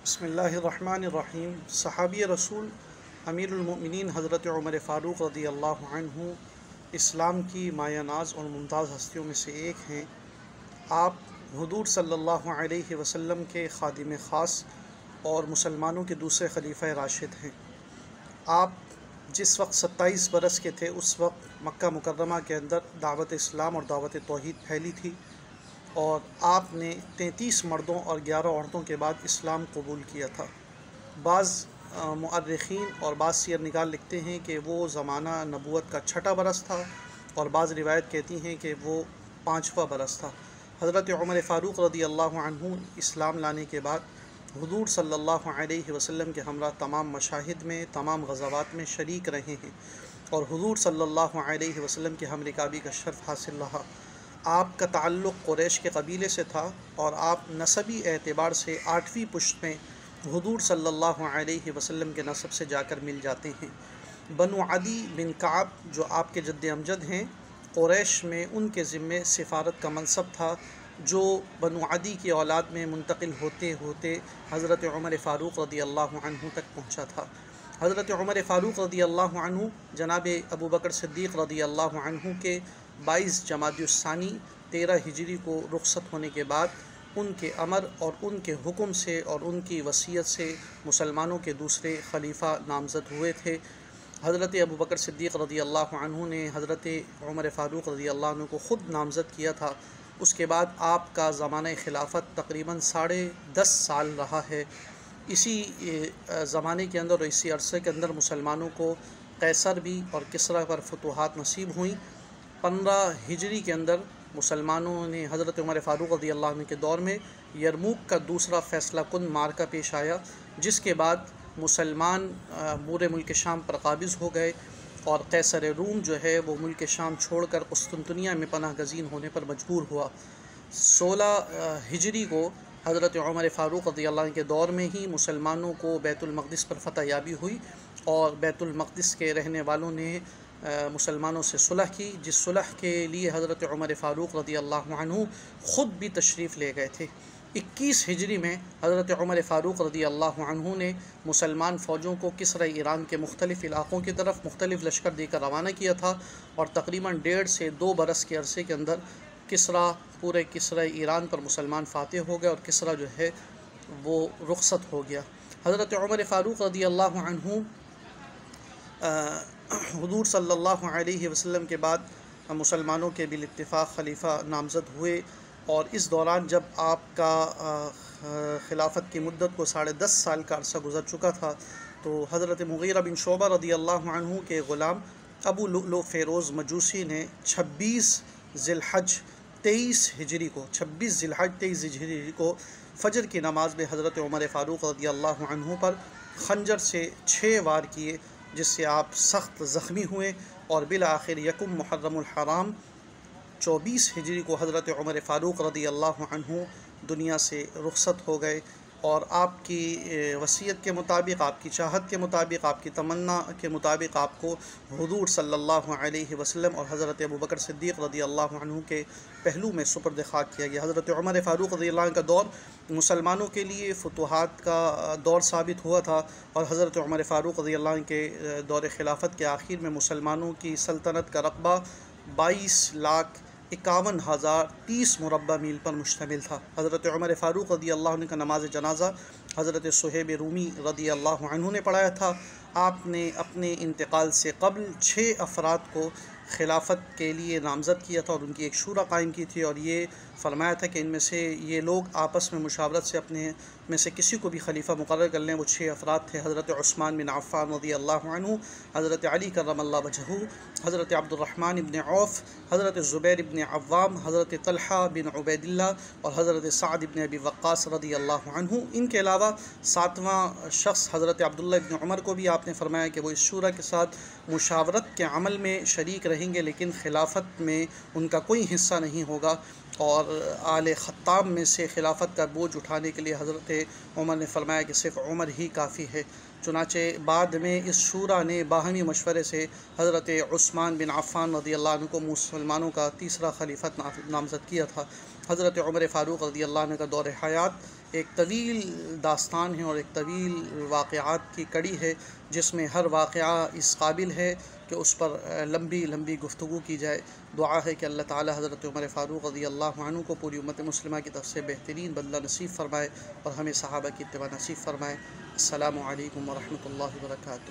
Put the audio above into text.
بسم اللہ الرحمن الرحیم۔ صحابی رسول امیر المؤمنین حضرت عمر فاروق رضی اللہ عنہ اسلام کی مایہ ناز اور ممتاز ہستیوں میں سے ایک ہیں۔ آپ حضور صلی اللہ علیہ وسلم کے خادم خاص اور مسلمانوں کے دوسرے خلیفہ راشد ہیں۔ آپ جس وقت 27 برس کے تھے اس وقت مکہ مکرمہ کے اندر دعوت اسلام اور دعوت توحید پھیلی تھی، اور آپ نے 33 مردوں اور 11 عورتوں کے بعد اسلام قبول کیا تھا۔ بعض مؤرخین اور بعض سیر نگار لکھتے ہیں کہ وہ زمانہ نبوت کا 6واں برس تھا، اور بعض روایت کہتی ہیں کہ وہ 5واں برس تھا۔ حضرت عمر فاروق رضی اللہ عنہ اسلام لانے کے بعد حضور صلی اللہ علیہ وسلم کے ہمراہ تمام مشاہد میں، تمام غزوات میں شریک رہے ہیں، اور حضور صلی اللہ علیہ وسلم کے ہم رکابی کا شرف حاصل رہا۔ آپ کا تعلق قریش کے قبیلے سے تھا، اور آپ نسبی اعتبار سے 8ویں پشت میں حضور صلی اللہ علیہ وسلم کے نسب سے جا کر مل جاتے ہیں۔ بنو عدی بن کعب جو آپ کے جد امجد ہیں، قریش میں ان کے ذمے سفارت کا منصب تھا، جو بنو عدی کی اولاد میں منتقل ہوتے ہوتے حضرت عمر فاروق رضی اللہ عنہ تک پہنچا تھا۔ حضرت عمر فاروق رضی اللہ عنہ جناب ابو بکر صدیق رضی اللہ عنہ کے 22 جمادی الثانی 13 ہجری کو رخصت ہونے کے بعد ان کے امر اور ان کے حکم سے اور ان کی وصیت سے مسلمانوں کے دوسرے خلیفہ نامزد ہوئے تھے۔ حضرت ابو بکر صدیق رضی اللہ عنہ نے حضرت عمر فاروق رضی اللہ عنہ کو خود نامزد کیا تھا۔ اس کے بعد آپ کا زمانہ خلافت تقریباً 10.5 سال رہا ہے۔ اسی زمانے کے اندر اور اسی عرصے کے اندر مسلمانوں کو قیصر بھی اور کسریٰ پر فتوحات نصیب ہوئیں۔ 15 ہجری کے اندر مسلمانوں نے حضرت عمر فاروق رضی اللہ عنہ کے دور میں یرموک کا دوسرا فیصلہ کن معرکہ پیش آیا، جس کے بعد مسلمان پورے ملک شام پر قابض ہو گئے، اور قیصر روم جو ہے وہ ملک شام چھوڑ کر قسطنطنیہ میں پناہ گزین ہونے پر مجبور ہوا۔ 16 ہجری کو حضرت عمر فاروق رضی اللہ عنہ کے دور میں ہی مسلمانوں کو بیت المقدس پر فتح یابی ہوئی، اور بیت المقدس کے رہنے والوں نے مسلمانوں سے صلح کی، جس صلح کے لیے حضرت عمر فاروق رضی اللہ عنہ خود بھی تشریف لے گئے تھے۔ 21 ہجری میں حضرت عمر فاروق رضی اللہ عنہ نے مسلمان فوجوں کو کسرۂ ایران کے مختلف علاقوں کی طرف مختلف لشکر دے کر روانہ کیا تھا، اور تقریباً 1.5 سے 2 برس کے عرصے کے اندر پورے کسرۂ ایران پر مسلمان فاتح ہو گئے، اور کسریٰ جو ہے وہ رخصت ہو گیا۔ حضرت عمر فاروق رضی اللہ عنہ حضور صلی اللہ علیہ وسلم کے بعد مسلمانوں کے بالاتفاق خلیفہ نامزد ہوئے، اور اس دوران جب آپ کا خلافت کی مدت کو 10.5 سال کا عرصہ گزر چکا تھا، تو حضرت مغیرہ بن شعبہ رضی اللہ عنہ کے غلام ابو لؤلؤ فیروز مجوسی نے 26 ذی الحج 23 ہجری کو فجر کی نماز میں حضرت عمر فاروق رضی اللہ عنہ پر خنجر سے 6 وار کیے، جس سے آپ سخت زخمی ہوئے، اور بالآخر یکم محرم الحرام 24 ہجری کو حضرت عمر فاروق رضی اللہ عنہ دنیا سے رخصت ہو گئے، اور آپ کی وصیت کے مطابق، آپ کی چاہت کے مطابق، آپ کی تمنا کے مطابق آپ کو حضور صلی اللہ علیہ وسلم اور حضرت ابو بکر صدیق رضی اللہ عنہ کے پہلو میں سپرد خاک کیا گیا۔ حضرت عمر فاروق رضی اللہ عنہ کا دور مسلمانوں کے لیے فتوحات کا دور ثابت ہوا تھا، اور حضرت عمر فاروق رضی اللہ عنہ کے دور خلافت کے آخر میں مسلمانوں کی سلطنت کا رقبہ 22,51,030 مربع میل پر مشتمل تھا۔ حضرت عمر فاروق رضی اللہ عنہ کا نماز جنازہ حضرت صہیب رومی رضی اللہ عنہ نے پڑھایا تھا۔ آپ نے اپنے انتقال سے قبل 6 افراد کو خلافت کے لیے نامزد کیا تھا، اور ان کی ایک شورا قائم کی تھی، اور یہ فرمایا تھا کہ ان میں سے یہ لوگ آپس میں مشاورت سے اپنے میں سے کسی کو بھی خلیفہ مقرر کر لیں۔ وہ 6 افراد تھے: حضرت عثمان بن عفان رضی اللہ عنہ، حضرت علی کرم اللہ وجہہ، حضرت عبد الرحمن بن عوف، حضرت زبیر بن عوام، حضرت طلحہ بن عبید اللہ، اور حضرت سعد بن ابی وقاص رضی اللہ عنہ۔ ان کے علاوہ 7واں شخص حضرت عبداللہ بن عمر کو بھی آپ نے فرمایا کہ وہ اس شورا کے ساتھ مشاورت کے عمل میں شریک رہیں گے، لیکن خلافت میں ان کا کوئی حصہ نہیں ہوگا، اور آل خطاب میں سے خلافت کا بوجھ اٹھانے کے لیے حضرت عمر نے فرمایا کہ صرف عمر ہی کافی ہے۔ چنانچہ بعد میں اس شورا نے باہمی مشورے سے حضرت عثمان بن عفان رضی اللہ عنہ کو مسلمانوں کا تیسرا خلیفہ نامزد کیا تھا۔ حضرت عمر فاروق رضی اللہ عنہ کا دور حیات ایک طویل داستان ہے اور ایک طویل واقعات کی کڑی ہے، جس میں ہر واقعہ اس قابل ہے کہ اس پر لمبی لمبی گفتگو کی جائے۔ دعا ہے کہ اللہ تعالی حضرت عمر فاروق رضی اللہ عنہ کو پوری امت مسلمہ کی طرف سے بہترین بدلہ نصیب فرمائے اور ہمیں صحابہ کی اتباع نصیب فرمائے۔ السلام علیکم ورحمۃ اللہ وبرکاتہ۔